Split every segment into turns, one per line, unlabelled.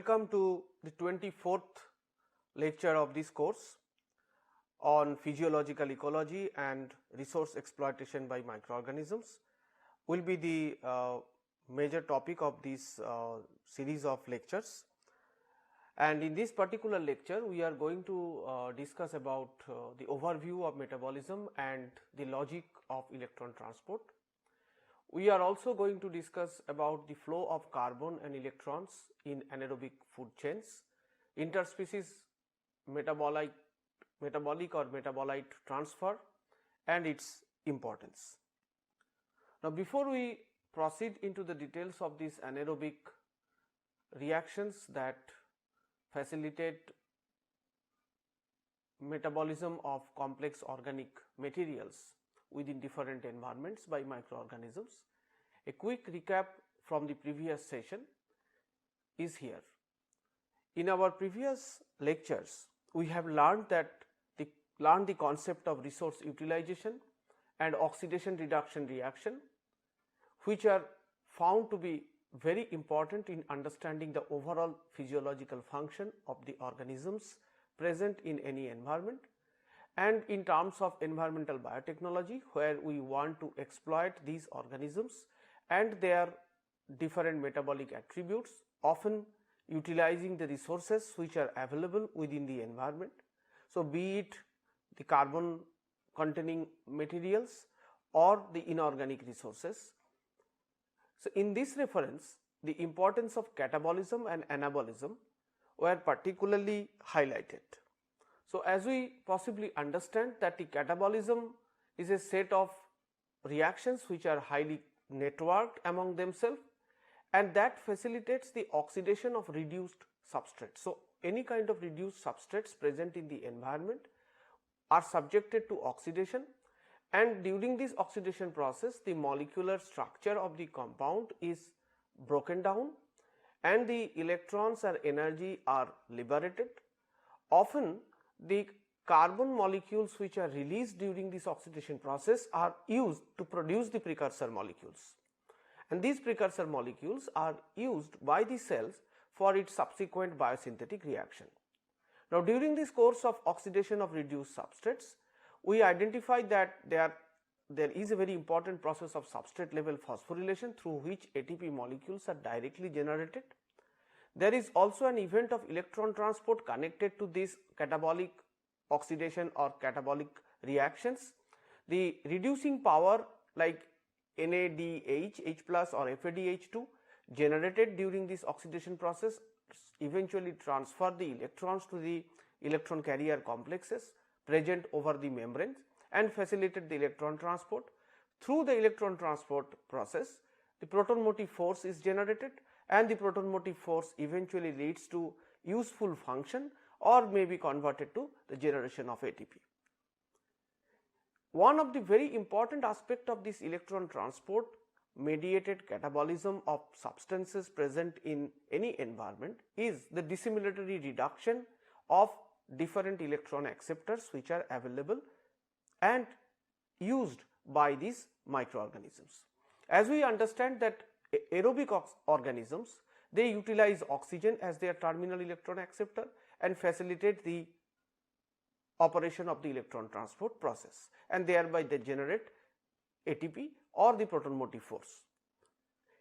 Welcome to the 24th lecture of this course on physiological ecology and resource exploitation by microorganisms. Will be the major topic of this series of lectures, and in this particular lecture we are going to discuss about the overview of metabolism and the logic of electron transport. We are also going to discuss about the flow of carbon and electrons in anaerobic food chains, interspecies metabolic or metabolite transfer and its importance. Now, before we proceed into the details of these anaerobic reactions that facilitate metabolism of complex organic materials within different environments by microorganisms, a quick recap from the previous session is here. In our previous lectures, we have learned the concept of resource utilization and oxidation reduction reaction, which are found to be very important in understanding the overall physiological function of the organisms present in any environment, and in terms of environmental biotechnology, where we want to exploit these organisms and their different metabolic attributes, often utilizing the resources which are available within the environment. So, be it the carbon containing materials or the inorganic resources. So, in this reference, the importance of catabolism and anabolism were particularly highlighted. So, as we possibly understand that the catabolism is a set of reactions which are highly networked among themselves, and that facilitates the oxidation of reduced substrates. So, any kind of reduced substrates present in the environment are subjected to oxidation, and during this oxidation process the molecular structure of the compound is broken down and the electrons or energy are liberated. Often the carbon molecules which are released during this oxidation process are used to produce the precursor molecules, and these precursor molecules are used by the cells for its subsequent biosynthetic reaction. Now, during this course of oxidation of reduced substrates, we identified that there is a very important process of substrate level phosphorylation through which ATP molecules are directly generated. There is also an event of electron transport connected to this catabolic oxidation or catabolic reactions. The reducing power like NADH, H plus or FADH2 generated during this oxidation process eventually transfer the electrons to the electron carrier complexes present over the membranes and facilitate the electron transport. Through the electron transport process, the proton motive force is generated, and the proton motive force eventually leads to useful function or may be converted to the generation of ATP. One of the very important aspect of this electron transport mediated catabolism of substances present in any environment is the dissimilatory reduction of different electron acceptors which are available and used by these microorganisms. As we understand that aerobic organisms, they utilize oxygen as their terminal electron acceptor and facilitate the operation of the electron transport process, and thereby they generate ATP or the proton motive force.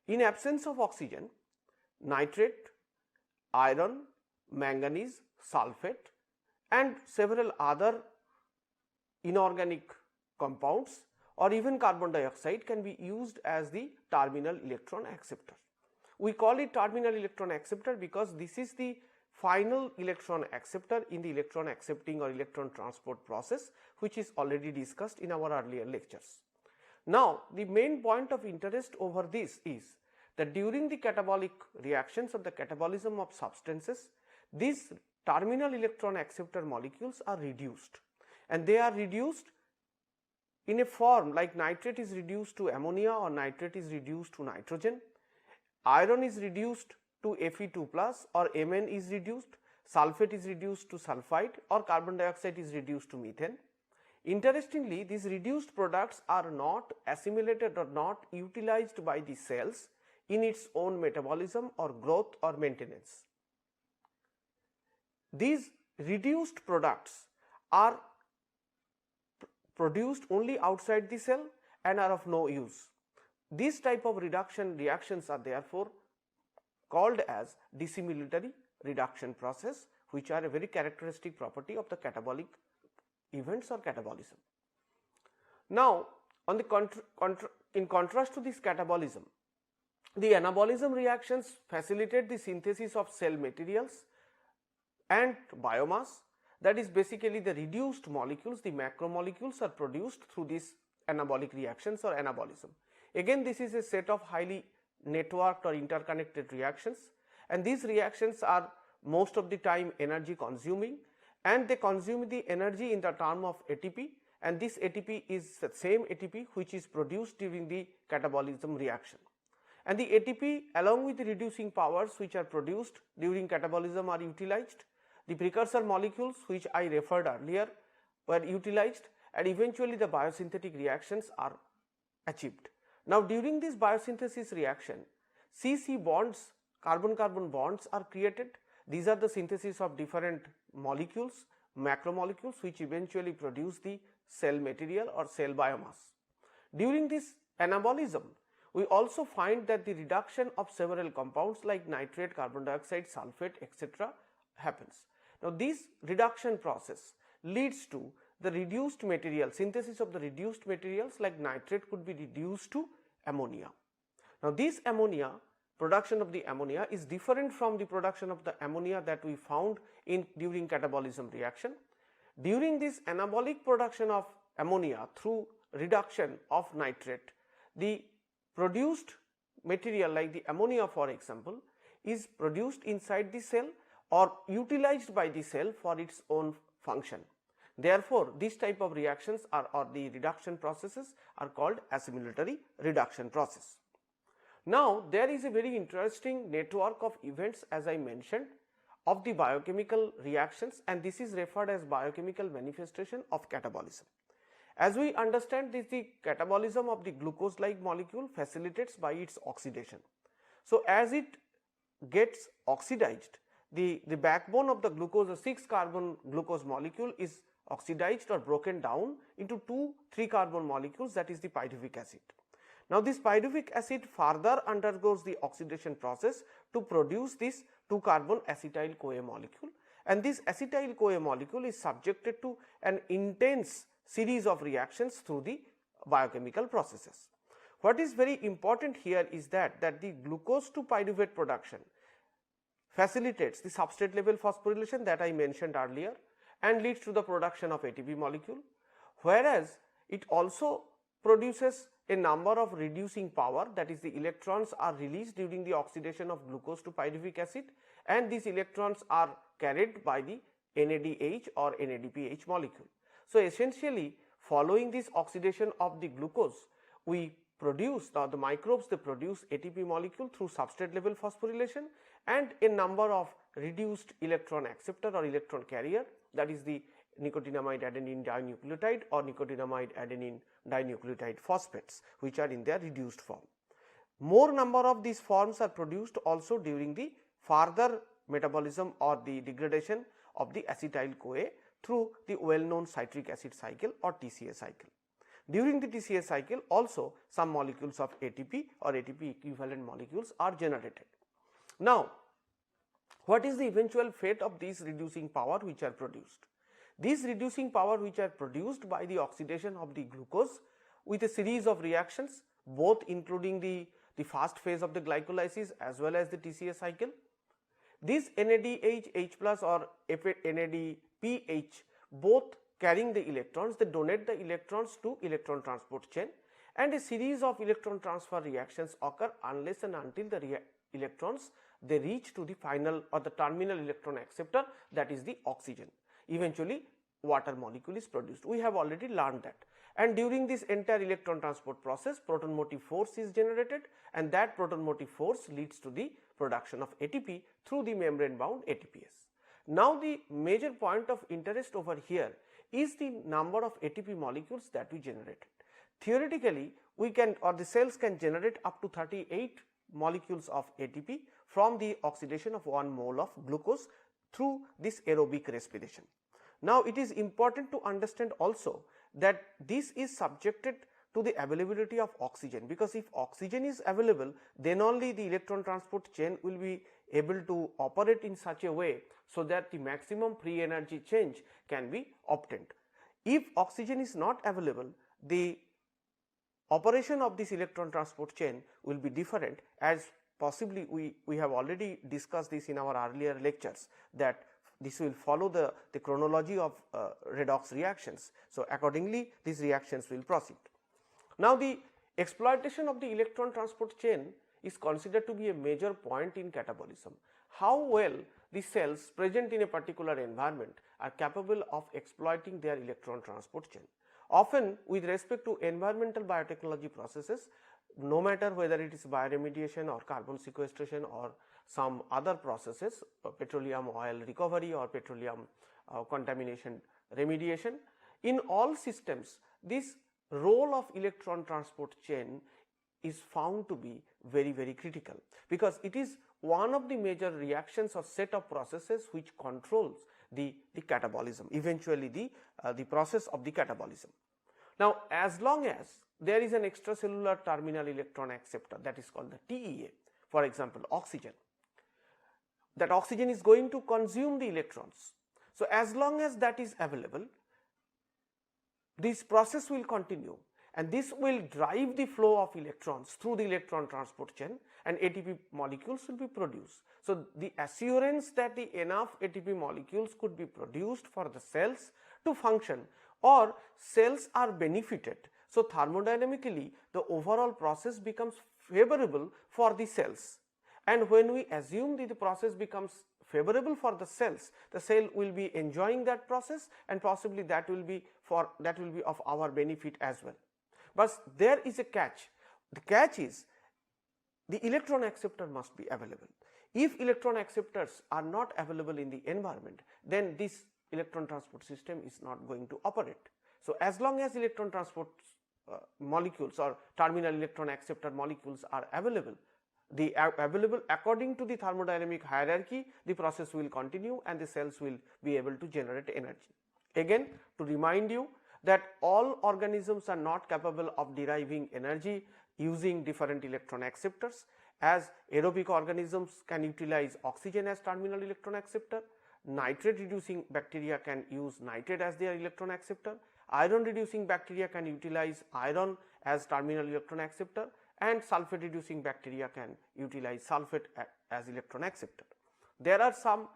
In absence of oxygen, nitrate, iron, manganese, sulfate and several other inorganic compounds or even carbon dioxide can be used as the terminal electron acceptor. We call it terminal electron acceptor because this is the final electron acceptor in the electron accepting or electron transport process, which is already discussed in our earlier lectures. Now, the main point of interest over this is that during the catabolic reactions or the catabolism of substances, these terminal electron acceptor molecules are reduced, and they are reduced in a form like nitrate is reduced to ammonia or nitrate is reduced to nitrogen, iron is reduced to Fe2 plus or Mn is reduced, sulfate is reduced to sulfide or carbon dioxide is reduced to methane. Interestingly, these reduced products are not assimilated or not utilized by the cells in its own metabolism or growth or maintenance. these reduced products are produced only outside the cell and are of no use. These type of reduction reactions are therefore called as dissimilatory reduction process, which are a very characteristic property of the catabolic events or catabolism. Now, on the in contrast to this catabolism, the anabolism reactions facilitate the synthesis of cell materials and biomass, that is basically the reduced molecules, the macromolecules are produced through these anabolic reactions or anabolism. Again, this is a set of highly networked or interconnected reactions, and these reactions are most of the time energy consuming, and they consume the energy in the term of ATP, and this ATP is the same ATP which is produced during the catabolism reaction. And the ATP along with the reducing powers which are produced during catabolism are utilized. The precursor molecules which I referred earlier were utilized, and eventually the biosynthetic reactions are achieved. Now, during this biosynthesis reaction, C-C bonds, carbon-carbon bonds are created. These are the synthesis of different molecules, macromolecules, which eventually produce the cell material or cell biomass. During this anabolism, we also find that the reduction of several compounds like nitrate, carbon dioxide, sulfate, etc. happens. Now, this reduction process leads to the reduced material, synthesis of the reduced materials like nitrate could be reduced to ammonia. Now, this ammonia, production of the ammonia is different from the production of the ammonia that we found during catabolism reaction. During this anabolic production of ammonia through reduction of nitrate, the produced material like the ammonia, for example, is produced inside the cell or utilized by the cell for its own function. Therefore, these type of reactions or the reduction processes are called assimilatory reduction process. Now, there is a very interesting network of events, as I mentioned, of the biochemical reactions, and this is referred as biochemical manifestation of catabolism. As we understand this, the catabolism of the glucose like molecule facilitates by its oxidation. So, as it gets oxidized, the backbone of the glucose, the 6 carbon glucose molecule is oxidized or broken down into 2 3 carbon molecules, that is the pyruvic acid. Now, this pyruvic acid further undergoes the oxidation process to produce this 2 carbon acetyl CoA molecule, and this acetyl CoA molecule is subjected to an intense series of reactions through the biochemical processes. What is very important here is that the glucose to pyruvate production facilitates the substrate level phosphorylation that I mentioned earlier and leads to the production of ATP molecule, whereas it also produces a number of reducing power, that is the electrons are released during the oxidation of glucose to pyruvic acid, and these electrons are carried by the NADH or NADPH molecule. So, essentially following this oxidation of the glucose, we produce, now the microbes they produce ATP molecule through substrate level phosphorylation and a number of reduced electron acceptor or electron carrier, that is the nicotinamide adenine dinucleotide or nicotinamide adenine dinucleotide phosphates, which are in their reduced form. More number of these forms are produced also during the further metabolism or the degradation of the acetyl CoA through the well known citric acid cycle or TCA cycle. During the TCA cycle also some molecules of ATP or ATP equivalent molecules are generated. Now, what is the eventual fate of these reducing power which are produced? These reducing power which are produced by the oxidation of the glucose with a series of reactions, both including the first phase of the glycolysis as well as the TCA cycle. These NADH, H plus or NADPH both carrying the electrons, they donate the electrons to electron transport chain, and a series of electron transfer reactions occur unless and until the electrons they reach to the final or the terminal electron acceptor, that is the oxygen. Eventually water molecule is produced. We have already learned that, and during this entire electron transport process proton motive force is generated, and that proton motive force leads to the production of ATP through the membrane bound ATPase. Now, the major point of interest over here is the number of ATP molecules that we generated. Theoretically, we can or the cells can generate up to 38 molecules of ATP from the oxidation of 1 mole of glucose through this aerobic respiration. Now, it is important to understand also that this is subjected to the availability of oxygen, because if oxygen is available, then only the electron transport chain will be able to operate in such a way so that the maximum free energy change can be obtained. If oxygen is not available, the operation of this electron transport chain will be different, as possibly we have already discussed this in our earlier lectures, that this will follow the chronology of redox reactions. So, accordingly these reactions will proceed. Now, the exploitation of the electron transport chain is considered to be a major point in catabolism. How well the cells present in a particular environment are capable of exploiting their electron transport chain. Often with respect to environmental biotechnology processes, no matter whether it is bioremediation or carbon sequestration or some other processes, petroleum oil recovery or petroleum contamination remediation, in all systems this role of electron transport chain is found to be very critical, because it is one of the major reactions or set of processes which controls the catabolism, eventually the process of the catabolism. Now, as long as there is an extracellular terminal electron acceptor, that is called the TEA, for example oxygen, that oxygen is going to consume the electrons. So, as long as that is available, this process will continue, and this will drive the flow of electrons through the electron transport chain, and ATP molecules will be produced. So, the assurance that the enough ATP molecules could be produced for the cells to function, or cells are benefited. So, thermodynamically the overall process becomes favorable for the cells, and when we assume that the process becomes favorable for the cells, the cell will be enjoying that process, and possibly that will be of our benefit as well. But there is a catch. The catch is the electron acceptor must be available. If electron acceptors are not available in the environment, then this electron transport system is not going to operate. So, as long as electron transport molecules or terminal electron acceptor molecules are available, according to the thermodynamic hierarchy, the process will continue and the cells will be able to generate energy. Again, to remind you that all organisms are not capable of deriving energy using different electron acceptors, as aerobic organisms can utilize oxygen as terminal electron acceptor, nitrate reducing bacteria can use nitrate as their electron acceptor, iron reducing bacteria can utilize iron as terminal electron acceptor, and sulfate reducing bacteria can utilize sulfate as electron acceptor. There are some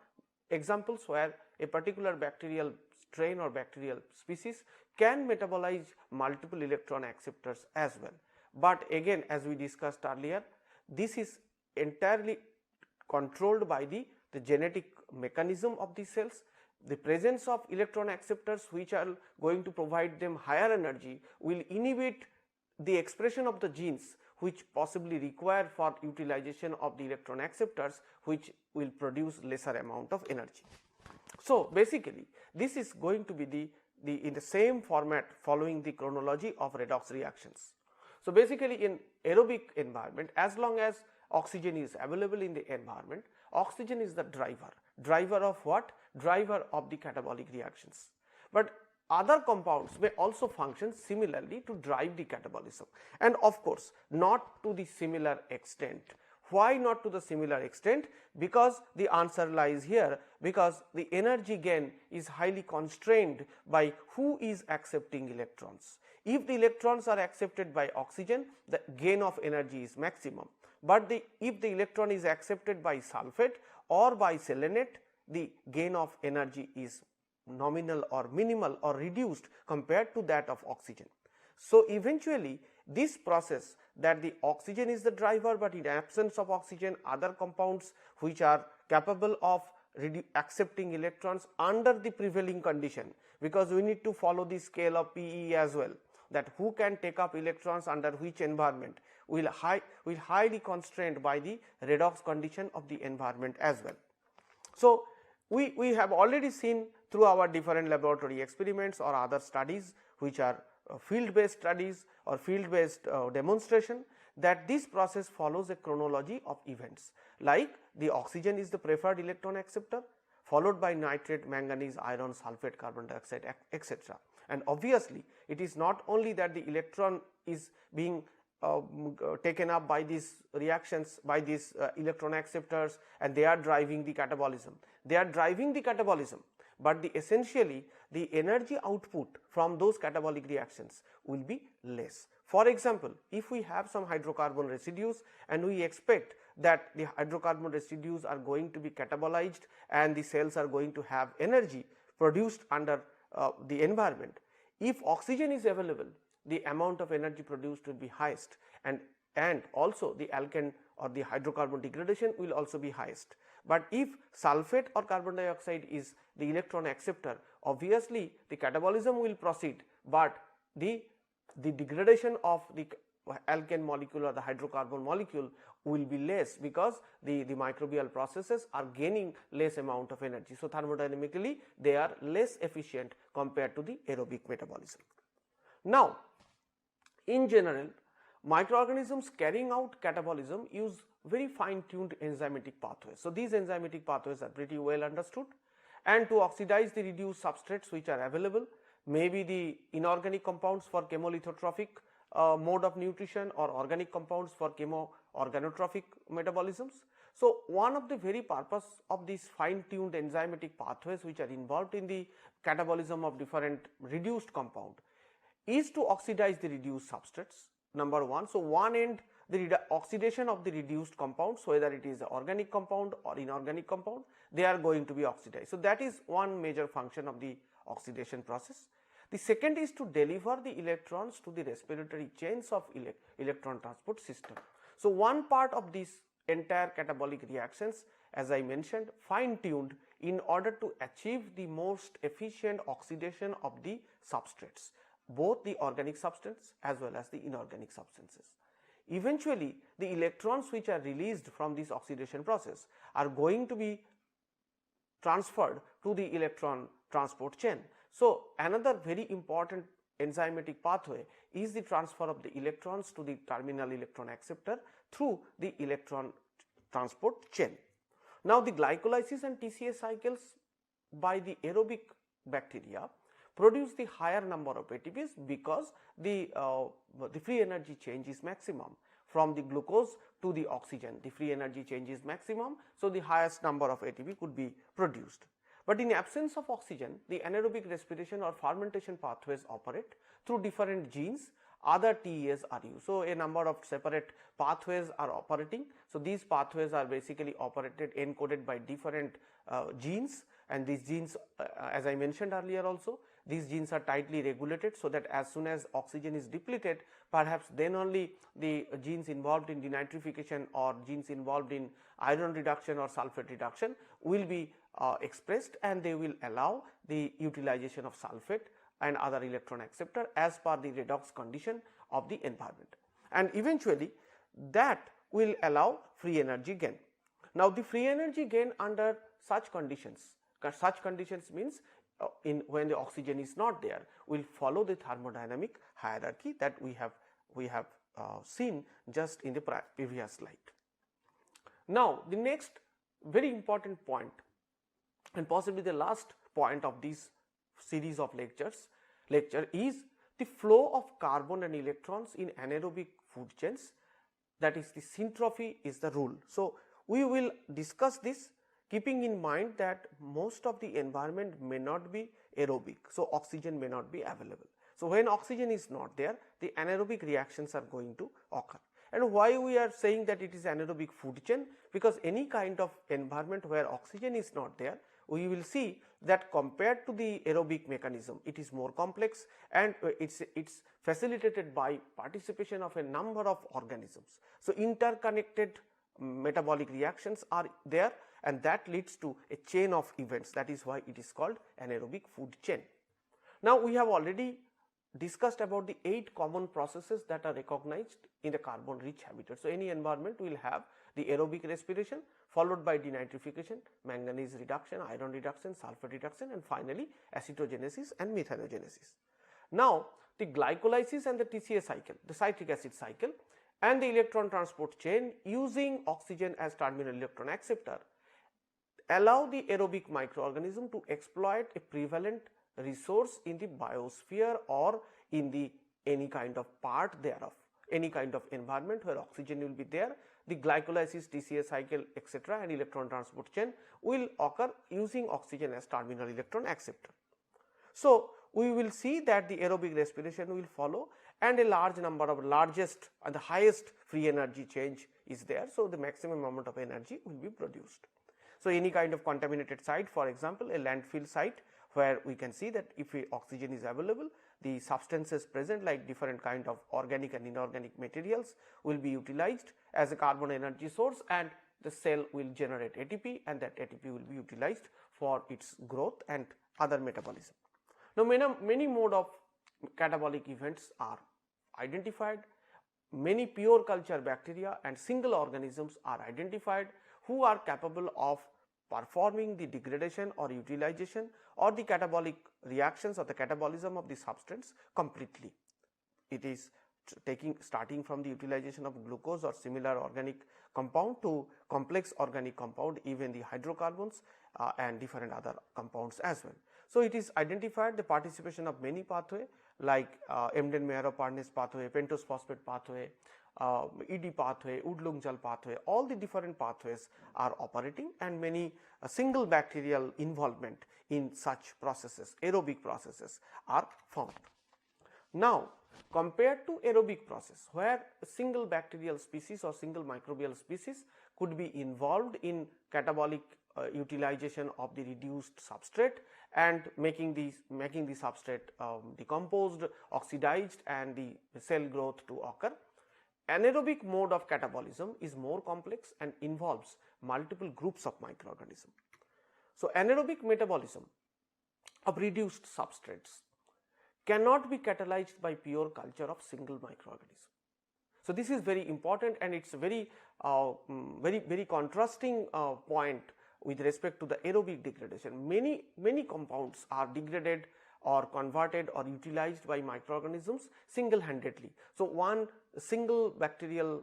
examples where a particular bacterial strain or bacterial species can metabolize multiple electron acceptors as well, but again, as we discussed earlier, this is entirely controlled by the genetic mechanism of the cells. The presence of electron acceptors which are going to provide them higher energy will inhibit the expression of the genes which possibly require for utilization of the electron acceptors, which will produce lesser amount of energy. So, basically this is going to be in the same format following the chronology of redox reactions. So, basically in aerobic environment, as long as oxygen is available in the environment, oxygen is the driver of what? Driver of the catabolic reactions. But other compounds may also function similarly to drive the catabolism, and of course not to the similar extent. Why not to the similar extent? Because the answer lies here, because the energy gain is highly constrained by who is accepting electrons. If the electrons are accepted by oxygen, the gain of energy is maximum, but if the electron is accepted by sulfate or by selenate, the gain of energy is nominal or minimal or reduced compared to that of oxygen. So, eventually this process that the oxygen is the driver, but in absence of oxygen other compounds which are capable of accepting electrons under the prevailing condition, because we need to follow the scale of PE as well, that who can take up electrons under which environment will highly constrained by the redox condition of the environment as well. So, we have already seen through our different laboratory experiments or other studies which are field based studies or field based demonstration, that this process follows a chronology of events, like the oxygen is the preferred electron acceptor. followed by nitrate, manganese, iron, sulfate, carbon dioxide, etc. And obviously, it is not only that the electron is being taken up by these reactions, by these electron acceptors, and they are driving the catabolism. They are driving the catabolism, but essentially the energy output from those catabolic reactions will be less. For example, if we have some hydrocarbon residues and we expect that the hydrocarbon residues are going to be catabolized and the cells are going to have energy produced under the environment, if oxygen is available, the amount of energy produced will be highest, and also the alkane or the hydrocarbon degradation will also be highest. But if sulfate or carbon dioxide is the electron acceptor, obviously the catabolism will proceed, but the degradation of the alkane molecule or the hydrocarbon molecule will be less, because the microbial processes are gaining less amount of energy. So, thermodynamically they are less efficient compared to the aerobic metabolism. Now, in general, microorganisms carrying out catabolism use very fine tuned enzymatic pathways. So, these enzymatic pathways are pretty well understood, and to oxidize the reduced substrates which are available, maybe the inorganic compounds for chemolithotrophic mode of nutrition or organic compounds for chemo-organotrophic metabolisms. So, one of the very purpose of these fine tuned enzymatic pathways which are involved in the catabolism of different reduced compound is to oxidize the reduced substrates, number one. So, one end the oxidation of the reduced compounds, whether it is an organic compound or inorganic compound, they are going to be oxidized. So, that is one major function of the oxidation process. The second is to deliver the electrons to the respiratory chains of electron transport system. So, one part of this entire catabolic reactions, as I mentioned, fine tuned in order to achieve the most efficient oxidation of the substrates, both the organic substance as well as the inorganic substances. Eventually, the electrons which are released from this oxidation process are going to be transferred to the electron transport chain. So, another very important enzymatic pathway is the transfer of the electrons to the terminal electron acceptor through the electron transport chain. Now, the glycolysis and TCA cycles by the aerobic bacteria produce the higher number of ATPs, because the free energy change is maximum from the glucose to the oxygen. The free energy change is maximum, so the highest number of ATP could be produced. But in absence of oxygen, the anaerobic respiration or fermentation pathways operate through different genes. Other TEAs are used. So, a number of separate pathways are operating. So, these pathways are basically operated encoded by different genes, and these genes, as I mentioned earlier also, these genes are tightly regulated, so that as soon as oxygen is depleted, perhaps then only the genes involved in denitrification or genes involved in iron reduction or sulfate reduction will be expressed, and they will allow the utilization of sulfate and other electron acceptor as per the redox condition of the environment, and eventually that will allow free energy gain. Now, the free energy gain under such conditions means when the oxygen is not there, will follow the thermodynamic hierarchy that we have seen just in the previous slide. Now, the next very important point, and possibly the last point of this series of lecture is the flow of carbon and electrons in anaerobic food chains, that is the syntrophy is the rule. So, we will discuss this keeping in mind that most of the environment may not be aerobic. So, oxygen may not be available. So, when oxygen is not there, the anaerobic reactions are going to occur. And why we are saying that it is anaerobic food chain? Because any kind of environment where oxygen is not there, we will see that compared to the aerobic mechanism, it is more complex, and it's facilitated by participation of a number of organisms. So, interconnected metabolic reactions are there, and that leads to a chain of events. That is why it is called anaerobic food chain. Now, we have already discussed about the 8 common processes that are recognized in the carbon rich habitat. So, any environment will have the aerobic respiration followed by denitrification, manganese reduction, iron reduction, sulfur reduction, and finally acetogenesis and methanogenesis. Now, the glycolysis and the TCA cycle, the citric acid cycle, and the electron transport chain using oxygen as terminal electron acceptor allow the aerobic microorganism to exploit a prevalent resource in the biosphere or in the any kind of part thereof, any kind of environment where oxygen will be there. The glycolysis, TCA cycle, etc., and electron transport chain will occur using oxygen as terminal electron acceptor. So, we will see that the aerobic respiration will follow, and a large number of largest and the highest free energy change is there. So, the maximum amount of energy will be produced. So, any kind of contaminated site, for example, a landfill site, where we can see that if oxygen is available, the substances present like different kind of organic and inorganic materials will be utilized as a carbon energy source, and the cell will generate ATP, and that ATP will be utilized for its growth and other metabolism. Now, many mode of catabolic events are identified. Many pure culture bacteria and single organisms are identified who are capable of performing the degradation or utilization or the catabolic reactions or the catabolism of the substance completely. It is starting from the utilization of glucose or similar organic compound to complex organic compound, even the hydrocarbons and different other compounds as well. So, it is identified the participation of many pathway like Embden-Mayeron-Parnas pathway, pentose phosphate pathway, ED pathway, Wood-Ljungdahl pathway, all the different pathways are operating, and many single bacterial involvement in such processes, aerobic processes are found. Now, compared to aerobic process where a single bacterial species or single microbial species could be involved in catabolic utilization of the reduced substrate and making the substrate decomposed, oxidized, and the cell growth to occur. Anaerobic mode of catabolism is more complex and involves multiple groups of microorganisms. So, anaerobic metabolism of reduced substrates cannot be catalyzed by pure culture of single microorganism. So, this is very important, and it is very contrasting point with respect to the aerobic degradation. Many compounds are degraded or converted or utilized by microorganisms single handedly. So, one single bacterial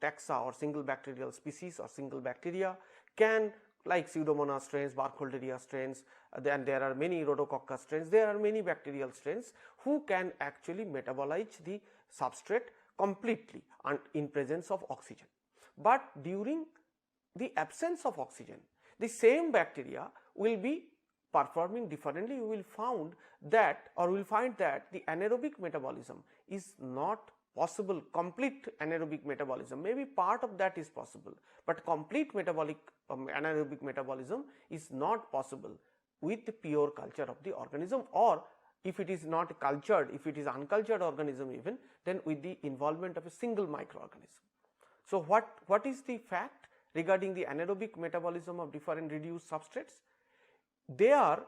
taxa or single bacterial species or single bacteria can, like Pseudomonas strains, Burkholderia strains, then there are many Rhodococcus strains, there are many bacterial strains who can actually metabolize the substrate completely and in presence of oxygen. But during the absence of oxygen, the same bacteria will be performing differently. You will find that the anaerobic metabolism is not possible. Complete anaerobic metabolism, maybe part of that is possible, but complete metabolic anaerobic metabolism is not possible with the pure culture of the organism, or if it is not cultured, if it is uncultured organism even, then with the involvement of a single microorganism. So, what is the fact regarding the anaerobic metabolism of different reduced substrates? They are,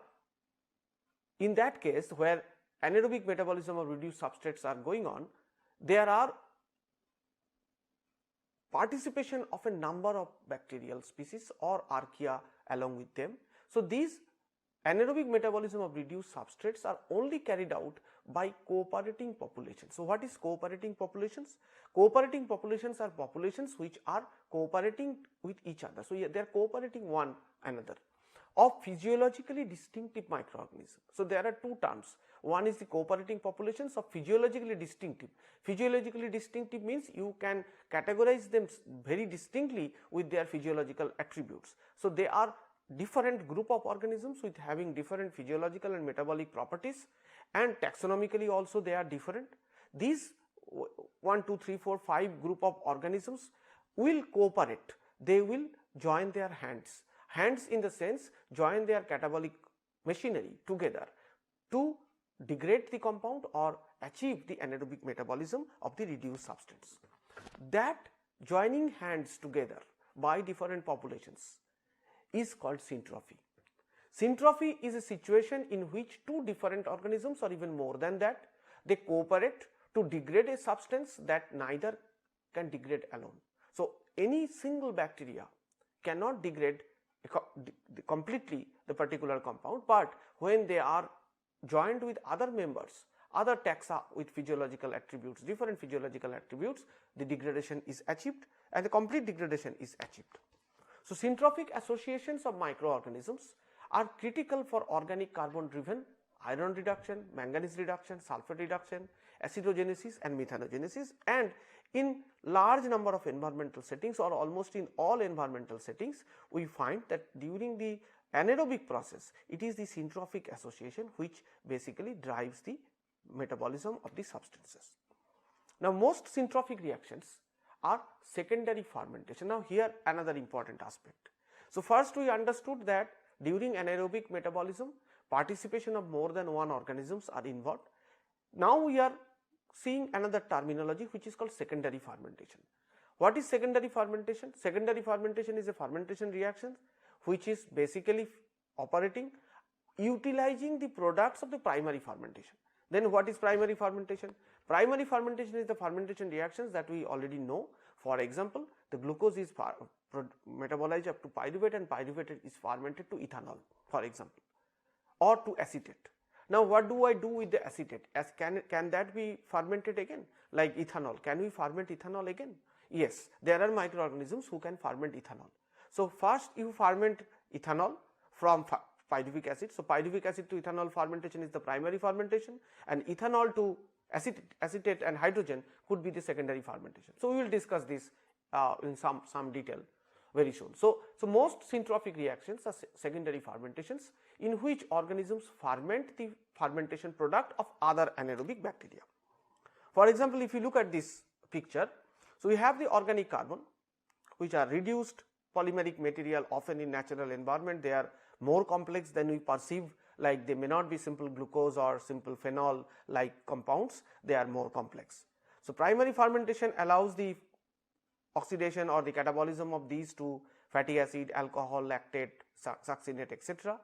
in that case where anaerobic metabolism of reduced substrates are going on, there are participation of a number of bacterial species or archaea along with them. So, these anaerobic metabolism of reduced substrates are only carried out by cooperating populations. So, what is cooperating populations? Cooperating populations are populations which are cooperating with each other. So, they are cooperating one another of physiologically distinctive microorganisms. So, there are two terms. One is the cooperating populations of physiologically distinctive. Physiologically distinctive means you can categorize them very distinctly with their physiological attributes. So, they are different group of organisms with having different physiological and metabolic properties, and taxonomically also they are different. These 1, 2, 3, 4, 5 group of organisms will cooperate. They will join their hands in the sense join their catabolic machinery together to degrade the compound or achieve the anaerobic metabolism of the reduced substance. That joining hands together by different populations is called syntrophy. Syntrophy is a situation in which two different organisms or even more than that, they cooperate to degrade a substance that neither can degrade alone. So, any single bacteria cannot degrade completely the particular compound, but when they are joined with other members, other taxa with physiological attributes, different physiological attributes, the degradation is achieved and the complete degradation is achieved. So, syntrophic associations of microorganisms are critical for organic carbon driven iron reduction, manganese reduction, sulfur reduction, acidogenesis and methanogenesis, and in large number of environmental settings or almost in all environmental settings, we find that during the anaerobic process, it is the syntrophic association which basically drives the metabolism of the substances. Now, most syntrophic reactions are secondary fermentation. Now, here another important aspect. So, first we understood that during anaerobic metabolism, participation of more than one organisms are involved. Now, we are seeing another terminology which is called secondary fermentation. What is secondary fermentation? Secondary fermentation is a fermentation reaction which is basically operating utilizing the products of the primary fermentation. Then what is primary fermentation? Primary fermentation is the fermentation reactions that we already know. For example, the glucose is metabolized up to pyruvate and pyruvate is fermented to ethanol, for example, or to acetate. Now, what do I do with the acetate? As can that be fermented again like ethanol? Can we ferment ethanol again? Yes, there are microorganisms who can ferment ethanol. So, first you ferment ethanol from pyruvic acid. So, pyruvic acid to ethanol fermentation is the primary fermentation, and ethanol to acetate and hydrogen could be the secondary fermentation. So, we will discuss this in some detail very soon. So, most syntrophic reactions are secondary fermentations in which organisms ferment the fermentation product of other anaerobic bacteria. For example, if you look at this picture, so we have the organic carbon which are reduced polymeric material, often in natural environment they are more complex than we perceive, like they may not be simple glucose or simple phenol like compounds, they are more complex. So, primary fermentation allows the oxidation or the catabolism of these to fatty acid, alcohol, lactate, succinate, etc.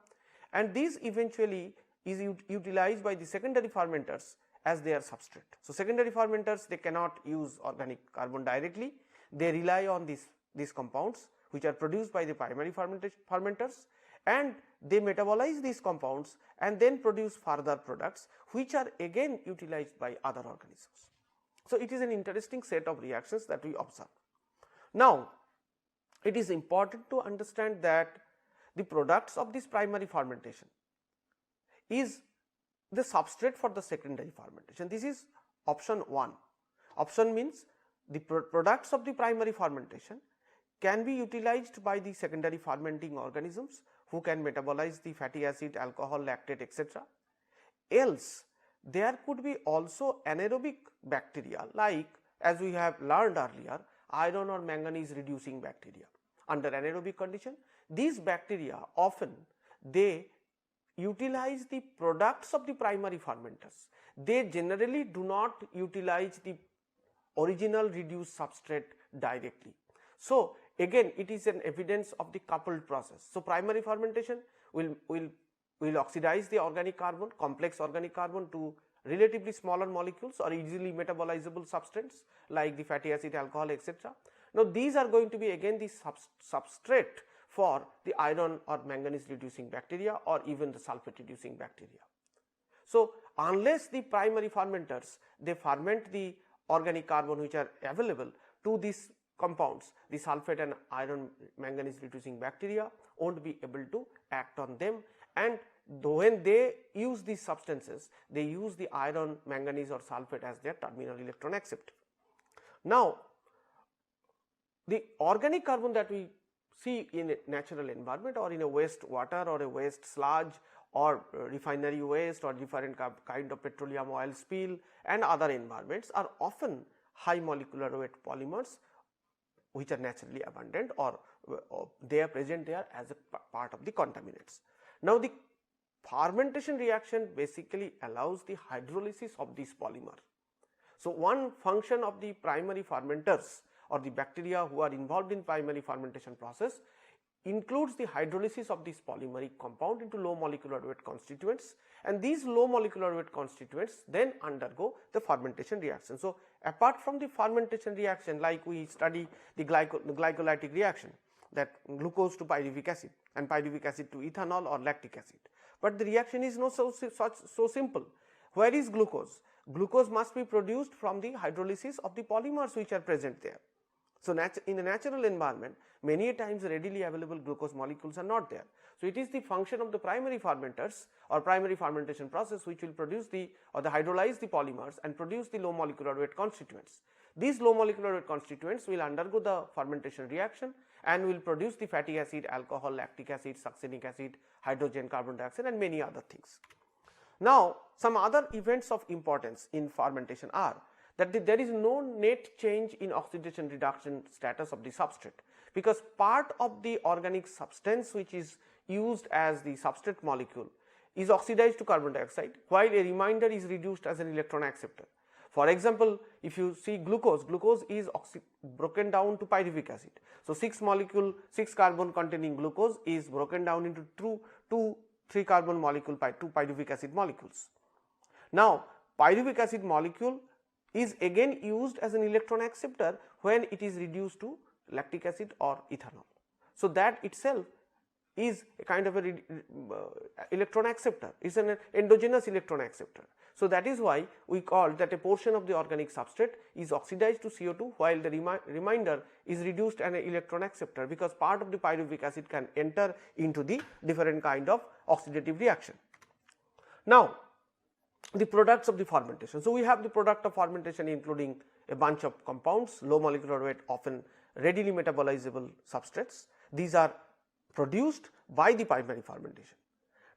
And these eventually is utilized by the secondary fermenters as their substrate. So, secondary fermenters they cannot use organic carbon directly, they rely on these compounds which are produced by the primary fermenters, and they metabolize these compounds and then produce further products which are again utilized by other organisms. So, it is an interesting set of reactions that we observe. Now, it is important to understand that the products of this primary fermentation is the substrate for the secondary fermentation. This is option 1. Option means the products of the primary fermentation can be utilized by the secondary fermenting organisms who can metabolize the fatty acid, alcohol, lactate, etc. Else there could be also anaerobic bacteria, like as we have learned earlier, iron or manganese reducing bacteria. Under anaerobic condition, these bacteria often they utilize the products of the primary fermenters. They generally do not utilize the original reduced substrate directly. So, again it is an evidence of the coupled process. So, primary fermentation will oxidize the organic carbon, complex organic carbon to relatively smaller molecules or easily metabolizable substances like the fatty acid, alcohol, etc. Now, these are going to be again the substrate for the iron or manganese reducing bacteria or even the sulfate reducing bacteria. So, unless the primary fermenters they ferment the organic carbon which are available to these compounds, the sulfate and iron manganese reducing bacteria won't be able to act on them, and when they use these substances they use the iron, manganese or sulfate as their terminal electron acceptor. Now, the organic carbon that we see in a natural environment or in a waste water or a waste sludge or refinery waste or different kind of petroleum oil spill and other environments are often high molecular weight polymers which are naturally abundant or they are present there as a part of the contaminants. Now, the fermentation reaction basically allows the hydrolysis of this polymer. So, one function of the primary fermenters or the bacteria who are involved in primary fermentation process includes the hydrolysis of this polymeric compound into low molecular weight constituents, and these low molecular weight constituents then undergo the fermentation reaction. So, apart from the fermentation reaction, like we study the glycolytic reaction, that glucose to pyruvic acid and pyruvic acid to ethanol or lactic acid, but the reaction is not so simple. Where is glucose? Glucose must be produced from the hydrolysis of the polymers which are present there. So, in the natural environment, many times readily available glucose molecules are not there. So, it is the function of the primary fermenters or primary fermentation process which will produce the hydrolyze the polymers and produce the low molecular weight constituents. These low molecular weight constituents will undergo the fermentation reaction and will produce the fatty acid, alcohol, lactic acid, succinic acid, hydrogen, carbon dioxide and many other things. Now, some other events of importance in fermentation are that there is no net change in oxidation reduction status of the substrate, because part of the organic substance which is used as the substrate molecule is oxidized to carbon dioxide, while a remainder is reduced as an electron acceptor. For example, if you see glucose is broken down to pyruvic acid. So, 6 carbon containing glucose is broken down into 3 carbon molecule 2 pyruvic acid molecules. Now, pyruvic acid molecule is again used as an electron acceptor when it is reduced to lactic acid or ethanol. So, that itself is a kind of a electron acceptor, is an endogenous electron acceptor. So, that is why we call that a portion of the organic substrate is oxidized to CO2, while the remainder is reduced an electron acceptor, because part of the pyruvic acid can enter into the different kind of oxidative reaction. Now, the products of the fermentation. So, we have the product of fermentation including a bunch of compounds, low molecular weight, often readily metabolizable substrates. These are produced by the primary fermentation.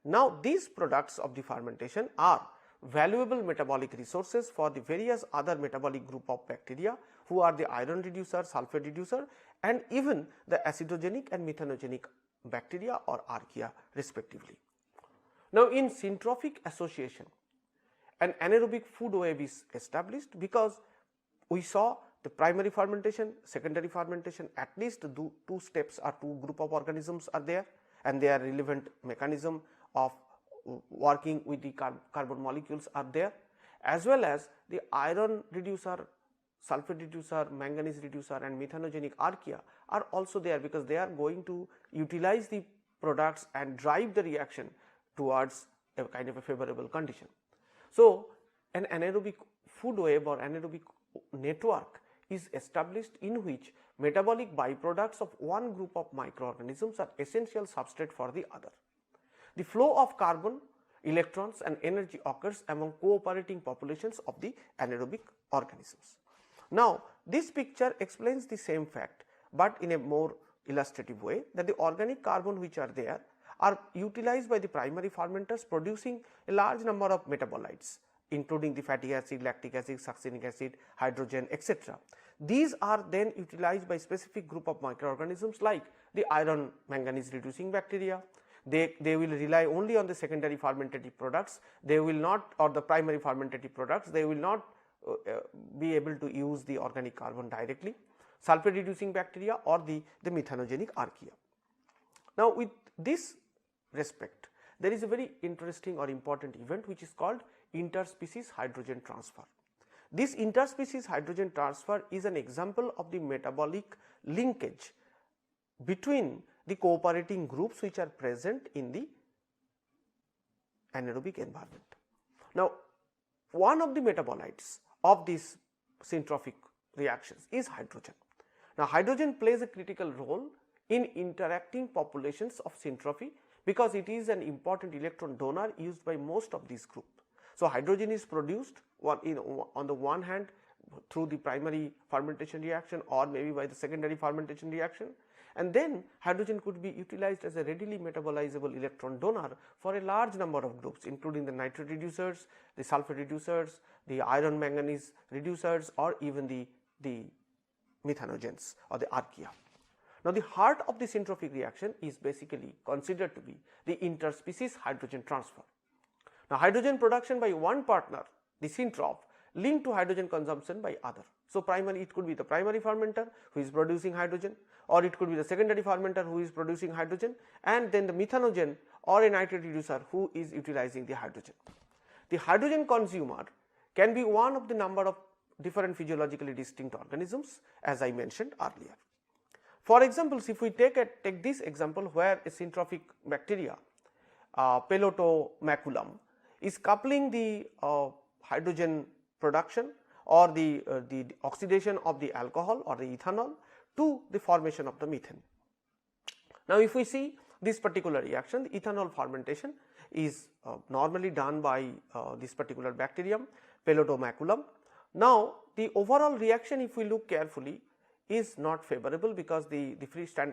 Now, these products of the fermentation are valuable metabolic resources for the various other metabolic group of bacteria who are the iron reducer, sulfate reducer and even the acidogenic and methanogenic bacteria or archaea respectively. Now, in syntrophic association, an anaerobic food web is established, because we saw the primary fermentation, secondary fermentation, at least two steps or two group of organisms are there and their relevant mechanism of working with the carbon molecules are there, as well as the iron reducer, sulfate reducer, manganese reducer and methanogenic archaea are also there, because they are going to utilize the products and drive the reaction towards a kind of a favorable condition. So, an anaerobic food web or anaerobic network is established in which metabolic byproducts of one group of microorganisms are essential substrate for the other. The flow of carbon, electrons and energy occurs among cooperating populations of the anaerobic organisms. Now, this picture explains the same fact, but in a more illustrative way, that the organic carbon which are there are utilized by the primary fermenters, producing a large number of metabolites including the fatty acid, lactic acid, succinic acid, hydrogen, etc. These are then utilized by specific group of microorganisms like the iron manganese reducing bacteria. They will rely only on the secondary fermentative products, they will not, or the primary fermentative products, they will not be able to use the organic carbon directly, sulfate reducing bacteria or the methanogenic archaea. Now, with this respect, there is a very interesting or important event which is called interspecies hydrogen transfer. This interspecies hydrogen transfer is an example of the metabolic linkage between the cooperating groups which are present in the anaerobic environment. Now, one of the metabolites of these syntrophic reactions is hydrogen. Now, hydrogen plays a critical role in interacting populations of syntrophy, because it is an important electron donor used by most of these groups. So, hydrogen is produced on the one hand through the primary fermentation reaction or maybe by the secondary fermentation reaction, and then hydrogen could be utilized as a readily metabolizable electron donor for a large number of groups, including the nitrate reducers, the sulfate reducers, the iron manganese reducers or even the methanogens or the archaea. Now, the heart of the syntrophic reaction is basically considered to be the interspecies hydrogen transfer. Now, hydrogen production by one partner, the syntroph, linked to hydrogen consumption by other. So, primary, it could be the primary fermenter who is producing hydrogen, or it could be the secondary fermenter who is producing hydrogen, and then the methanogen or a nitrate reducer who is utilizing the hydrogen. The hydrogen consumer can be one of the number of different physiologically distinct organisms, as I mentioned earlier. For example, if we take this example where a syntrophic bacteria, Pelotomaculum, is coupling the hydrogen production or the oxidation of the alcohol or the ethanol to the formation of the methane. Now, if we see this particular reaction, the ethanol fermentation is normally done by this particular bacterium Pelotomaculum. Now, the overall reaction, if we look carefully, is not favorable because the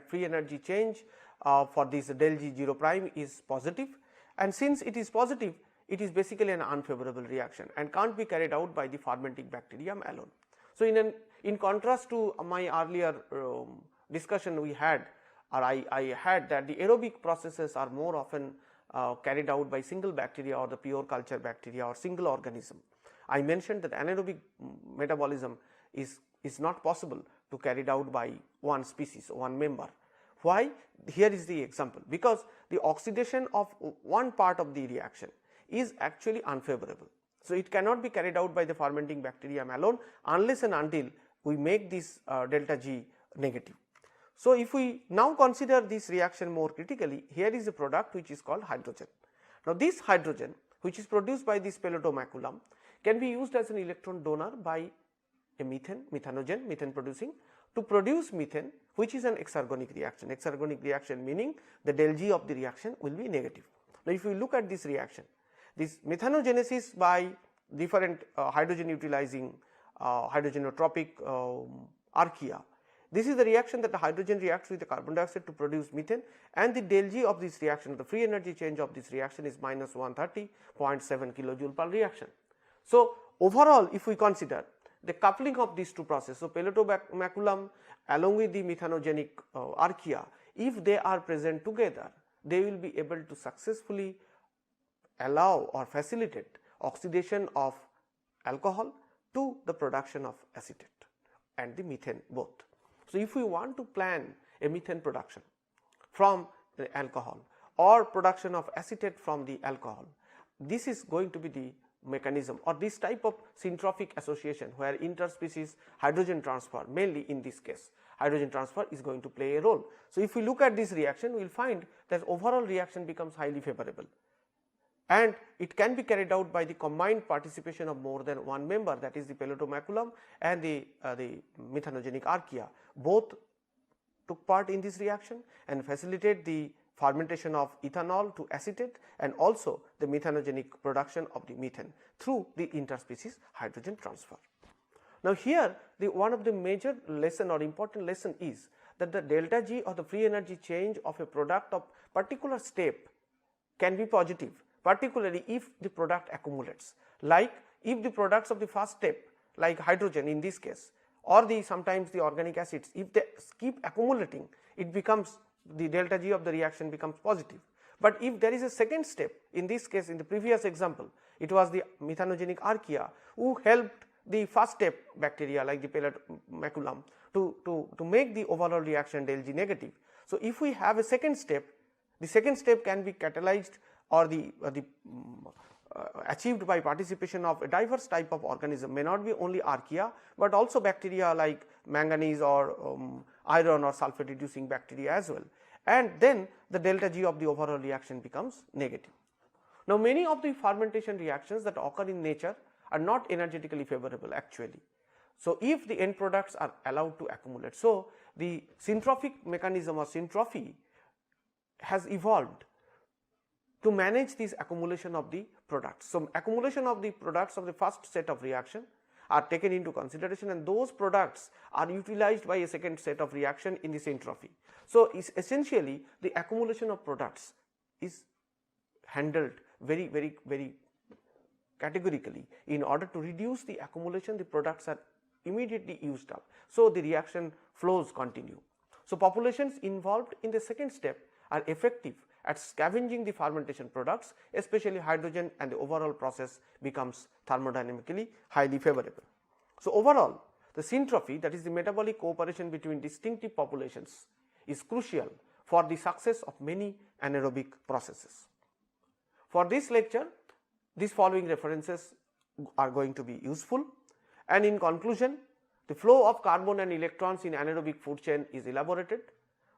free energy change for this del G 0 prime is positive, and since it is positive, it is basically an unfavorable reaction and can't be carried out by the fermenting bacterium alone. So, in contrast to my earlier discussion we had, or I had, that the aerobic processes are more often carried out by single bacteria or the pure culture bacteria or single organism. I mentioned that anaerobic metabolism is not possible to carried out by one species, one member. Why? Here is the example, because the oxidation of one part of the reaction is actually unfavorable. So, it cannot be carried out by the fermenting bacterium alone unless and until we make this delta G negative. So, if we now consider this reaction more critically, here is a product which is called hydrogen. Now, this hydrogen, which is produced by this Pelotomaculum, can be used as an electron donor by a methanogen, methane producing, to produce methane, which is an exergonic reaction. Exergonic reaction meaning the del G of the reaction will be negative. Now, if we look at this reaction, this methanogenesis by different hydrogen utilizing hydrogenotropic archaea. This is the reaction that the hydrogen reacts with the carbon dioxide to produce methane, and the del G of this reaction, the free energy change of this reaction is minus 130.7 kilojoule per reaction. So, overall if we consider the coupling of these two processes, so Pelotomaculum along with the methanogenic archaea, if they are present together, they will be able to successfully allow or facilitate oxidation of alcohol to the production of acetate and the methane both. So, if we want to plan a methane production from the alcohol or production of acetate from the alcohol, this is going to be the mechanism or this type of syntrophic association where interspecies hydrogen transfer, mainly in this case hydrogen transfer is going to play a role. So, if we look at this reaction, we will find that overall reaction becomes highly favorable, and it can be carried out by the combined participation of more than one member, that is the Pelotomaculum and the methanogenic archaea. Both took part in this reaction and facilitate the fermentation of ethanol to acetate and also the methanogenic production of the methane through the interspecies hydrogen transfer. Now, here one of the major lesson or important lesson is that the delta G or the free energy change of a product of particular step can be positive, particularly if the product accumulates, like if the products of the first step like hydrogen in this case or sometimes the organic acids, if they keep accumulating, it becomes the delta G of the reaction becomes positive. But if there is a second step, in this case in the previous example it was the methanogenic archaea who helped the first step bacteria like the Pelotomaculum to make the overall reaction del G negative. So, if we have a second step, the second step can be catalyzed or achieved by participation of a diverse type of organism, may not be only archaea, but also bacteria like manganese or iron or sulfate reducing bacteria as well, and then the delta G of the overall reaction becomes negative. Now, many of the fermentation reactions that occur in nature are not energetically favorable actually. So, if the end products are allowed to accumulate, so the syntrophic mechanism or syntrophy has evolved to manage this accumulation of the products. So, accumulation of the products of the first set of reaction are taken into consideration, and those products are utilized by a second set of reaction in the syntrophy. So, essentially the accumulation of products is handled very categorically. In order to reduce the accumulation, the products are immediately used up. So, the reaction flows continue. So, populations involved in the second step are effective at scavenging the fermentation products, especially hydrogen, and the overall process becomes thermodynamically highly favorable. So, overall the syntrophy, that is the metabolic cooperation between distinctive populations, is crucial for the success of many anaerobic processes. For this lecture, these following references are going to be useful, and in conclusion, the flow of carbon and electrons in anaerobic food chain is elaborated.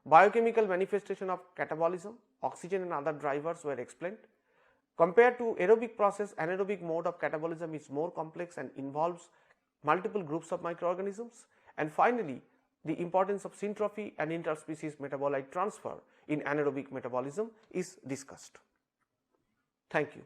Biochemical manifestation of catabolism, oxygen and other drivers were explained. Compared to aerobic process, anaerobic mode of catabolism is more complex and involves multiple groups of microorganisms. And finally, the importance of syntrophy and interspecies metabolite transfer in anaerobic metabolism is discussed. Thank you.